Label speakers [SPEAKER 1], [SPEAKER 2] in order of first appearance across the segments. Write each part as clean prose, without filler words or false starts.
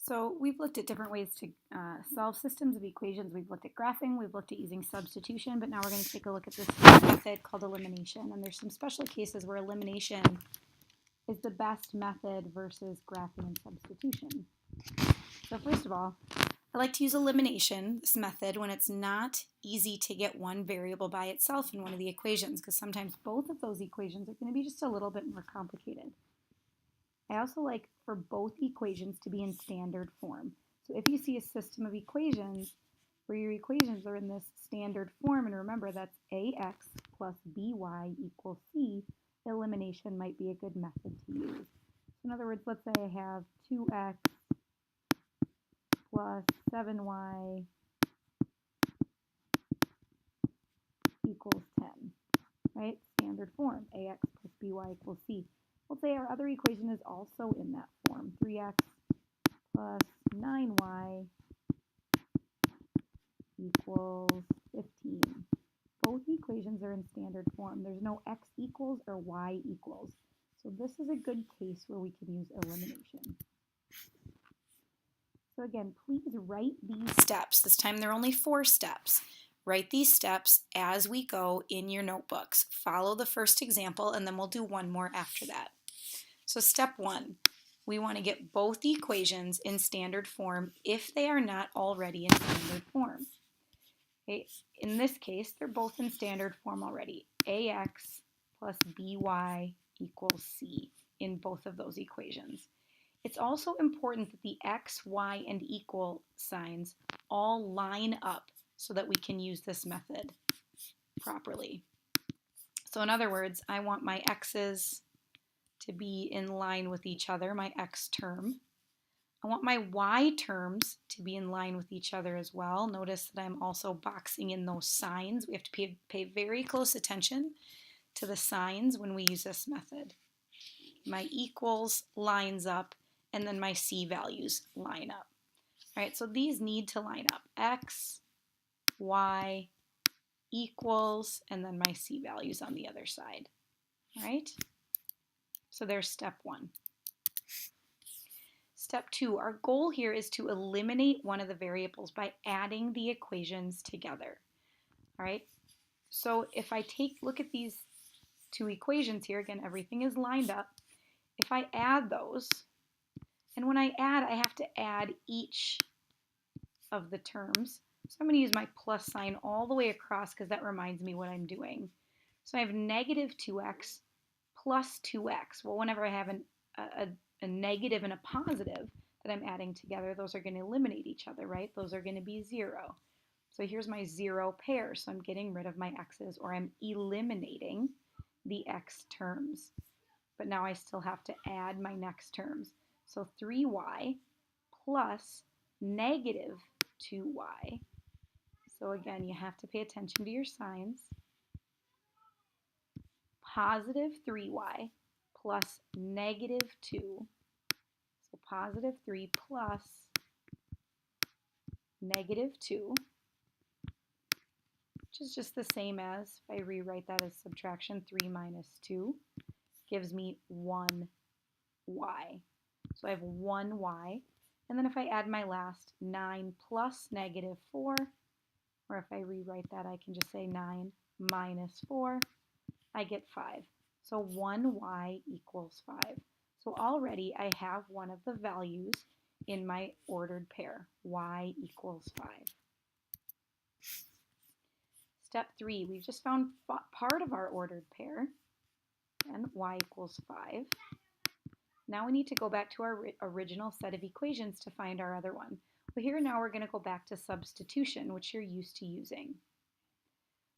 [SPEAKER 1] So we've looked at different ways to solve systems of equations. We've looked at graphing, we've looked at using substitution, but now we're going to take a look at this method called elimination. And there's some special cases where elimination is the best method versus graphing and substitution. So first of all, I like to use elimination, this method, when it's not easy to get one variable by itself in one of the equations, because sometimes both of those equations are going to be just a little bit more complicated. I also like for both equations to be in standard form. So if you see a system of equations where your equations are in this standard form, and remember that's ax plus by equals c, elimination might be a good method to use. So in other words, let's say I have 2x plus 7y equals 10, right? Standard form, ax plus by equals c. Let's say our other equation is also in that form, 3x plus 9y equals 15. Both equations are in standard form. There's no x equals or y equals. So this is a good case where we can use elimination. So again, please write these steps. This time there are only 4 steps. Write these steps as we go in your notebooks. Follow the first example and then we'll do one more after that. So step 1, we want to get both equations in standard form if they are not already in standard form. Okay. In this case, they're both in standard form already. ax plus by equals c in both of those equations. It's also important that the x, y, and equal signs all line up so that we can use this method properly. So in other words, I want my x's to be in line with each other, my x term. I want my y terms to be in line with each other as well. Notice that I'm also boxing in those signs. We have to pay very close attention to the signs when we use this method. My equals lines up, and then my c values line up. All right, so these need to line up. X, y, equals, and then my c values on the other side. All right? So there's step 1. Step 2, our goal here is to eliminate one of the variables by adding the equations together. All right, so if I look at these 2 equations here, again, everything is lined up. If I add those, and when I add, I have to add each of the terms. So I'm going to use my plus sign all the way across because that reminds me what I'm doing. So I have negative 2x plus 2x. Well, whenever I have a negative and a positive that I'm adding together, those are going to eliminate each other, right? Those are going to be 0. So here's my 0 pair. So I'm getting rid of my x's, or I'm eliminating the x terms. But now I still have to add my next terms. So 3y plus negative 2y. So again, you have to pay attention to your signs. Positive 3y plus negative 2. So positive 3 plus negative 2, which is just the same as, if I rewrite that as subtraction, 3 minus 2 gives me 1y. So I have 1y. And then if I add my last 9 plus negative 4, or if I rewrite that, I can just say 9 minus 4, I get 5. So 1y equals 5. So already I have one of the values in my ordered pair, y equals 5. Step 3, we've just found part of our ordered pair, and y equals 5. Now we need to go back to our original set of equations to find our other one. Well, here now we're going to go back to substitution, which you're used to using.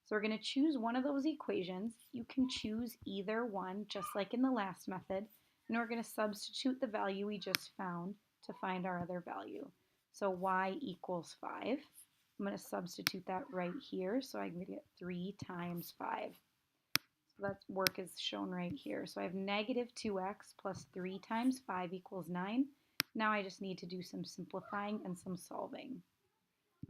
[SPEAKER 1] So we're going to choose one of those equations. You can choose either one, just like in the last method, and we're going to substitute the value we just found to find our other value. So y equals 5. I'm going to substitute that right here, so I'm going to get 3 times 5. So that work is shown right here. So I have negative 2x plus 3 times 5 equals 9. Now I just need to do some simplifying and some solving.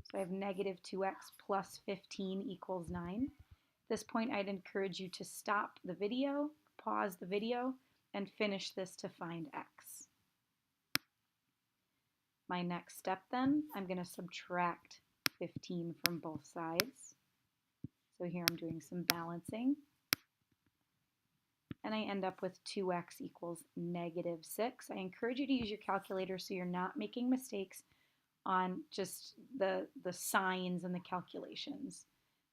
[SPEAKER 1] So I have negative 2x plus 15 equals 9. At this point, I'd encourage you to stop the video, pause the video, and finish this to find x. My next step then, I'm going to subtract 15 from both sides. So here I'm doing some balancing. And I end up with 2x equals negative 6. I encourage you to use your calculator so you're not making mistakes on just the signs and the calculations.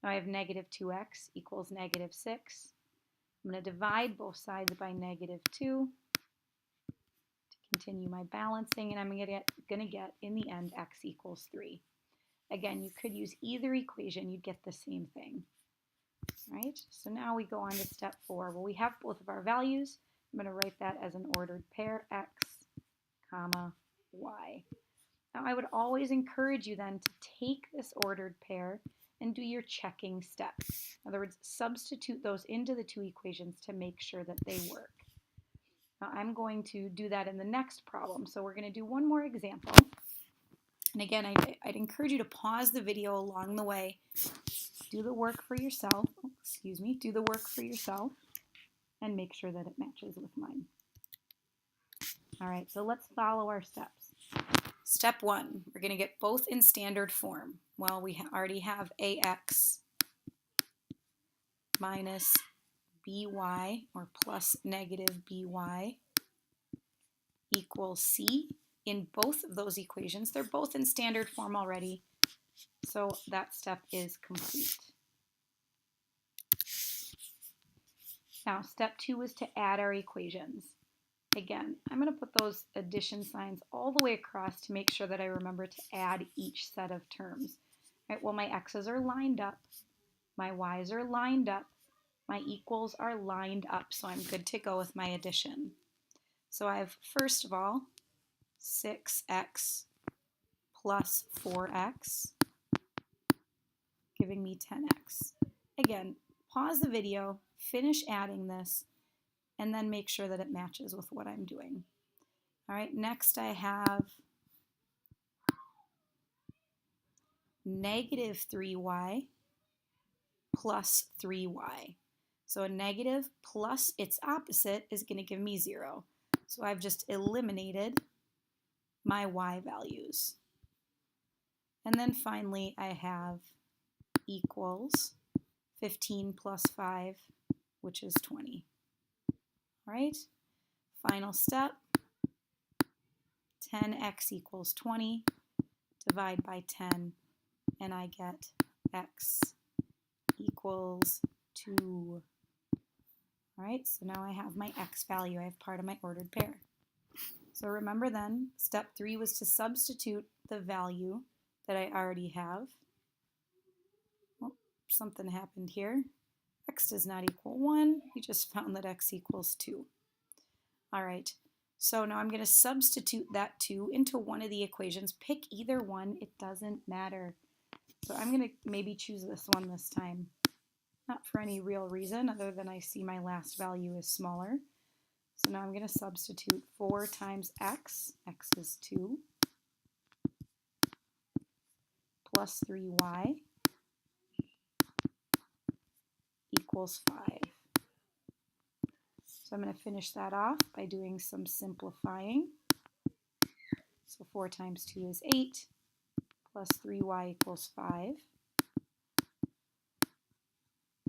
[SPEAKER 1] Now I have negative 2x equals negative 6. I'm going to divide both sides by negative 2 to continue my balancing, and I'm going to get, in the end, x equals 3. Again, you could use either equation, you'd get the same thing. All right, so now we go on to step 4. Well, we have both of our values. I'm going to write that as an ordered pair, x, comma, y. Now, I would always encourage you then to take this ordered pair and do your checking steps. In other words, substitute those into the two equations to make sure that they work. Now, I'm going to do that in the next problem. So we're going to do one more example. And again, I'd encourage you to pause the video along the way. Do the work for yourself. Do the work for yourself and make sure that it matches with mine. All right, so let's follow our steps. Step 1, we're going to get both in standard form. Well, we already have ax minus by, or plus negative by, equals c. In both of those equations, they're both in standard form already, so that step is complete. Now, step 2 is to add our equations. Again, I'm going to put those addition signs all the way across to make sure that I remember to add each set of terms. All right, well, my x's are lined up, my y's are lined up, my equals are lined up, so I'm good to go with my addition. So I have, first of all, 6x plus 4x, giving me 10x. Again, pause the video, finish adding this, and then make sure that it matches with what I'm doing. All right, next I have negative 3y plus 3y. So a negative plus its opposite is going to give me 0. So I've just eliminated my y values. And then finally I have equals 15 plus 5, which is 20. All right, final step, 10x equals 20, divide by 10, and I get x equals 2. All right, so now I have my x value. I have part of my ordered pair. So remember then, step 3 was to substitute the value that I already have. Oh, something happened here. X does not equal 1. We just found that x equals 2. All right, so now I'm going to substitute that 2 into one of the equations. Pick either one. It doesn't matter. So I'm going to maybe choose this one this time. Not for any real reason other than I see my last value is smaller. So now I'm going to substitute 4 times x is 2, plus 3y equals 5. So I'm going to finish that off by doing some simplifying. So 4 times 2 is 8, plus 3y equals 5.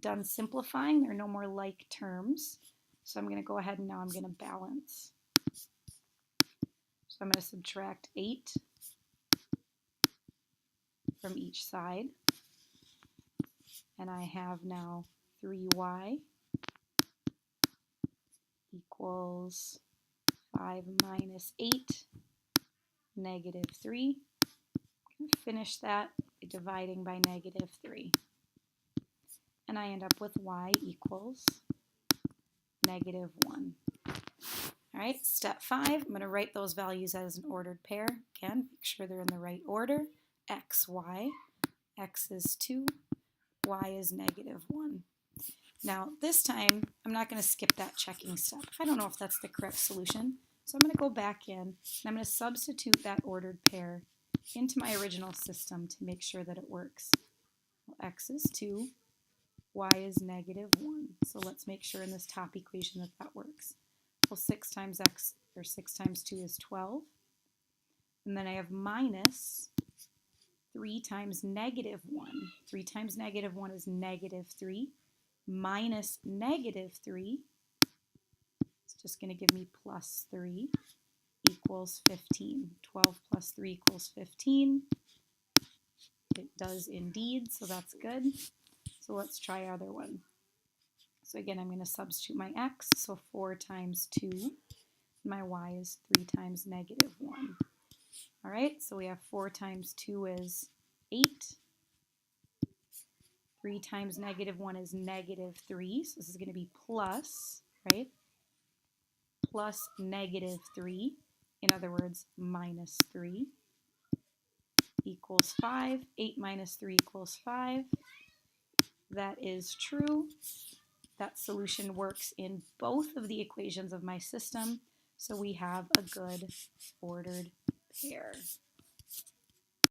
[SPEAKER 1] Done simplifying, there are no more like terms. So I'm going to go ahead and now I'm going to balance. So I'm going to subtract 8 from each side. And I have now 3y equals 5 minus 8, negative 3. I'm going to finish that by dividing by negative 3. And I end up with y equals negative 1. All right, step 5, I'm going to write those values as an ordered pair. Again, make sure they're in the right order. X, Y. X is 2, Y is negative 1. Now, this time, I'm not going to skip that checking step. I don't know if that's the correct solution. So I'm going to go back in, and I'm going to substitute that ordered pair into my original system to make sure that it works. Well, X is 2, Y is negative 1. So let's make sure in this top equation that that works. Well, 6 times x, or 6 times 2 is 12. And then I have minus 3 times negative 1. 3 times negative 1 is negative 3. Minus negative 3, it's just going to give me plus 3, equals 15. 12 plus 3 equals 15. It does indeed, so that's good. So let's try our other one. So again, I'm going to substitute my x, so 4 times 2. My y is 3 times negative 1. All right, so we have 4 times 2 is 8. 3 times negative 1 is negative 3, so this is going to be plus, right? Plus negative 3, in other words, minus 3, equals 5. 8 minus 3 equals 5. That is true. That solution works in both of the equations of my system, so we have a good ordered pair.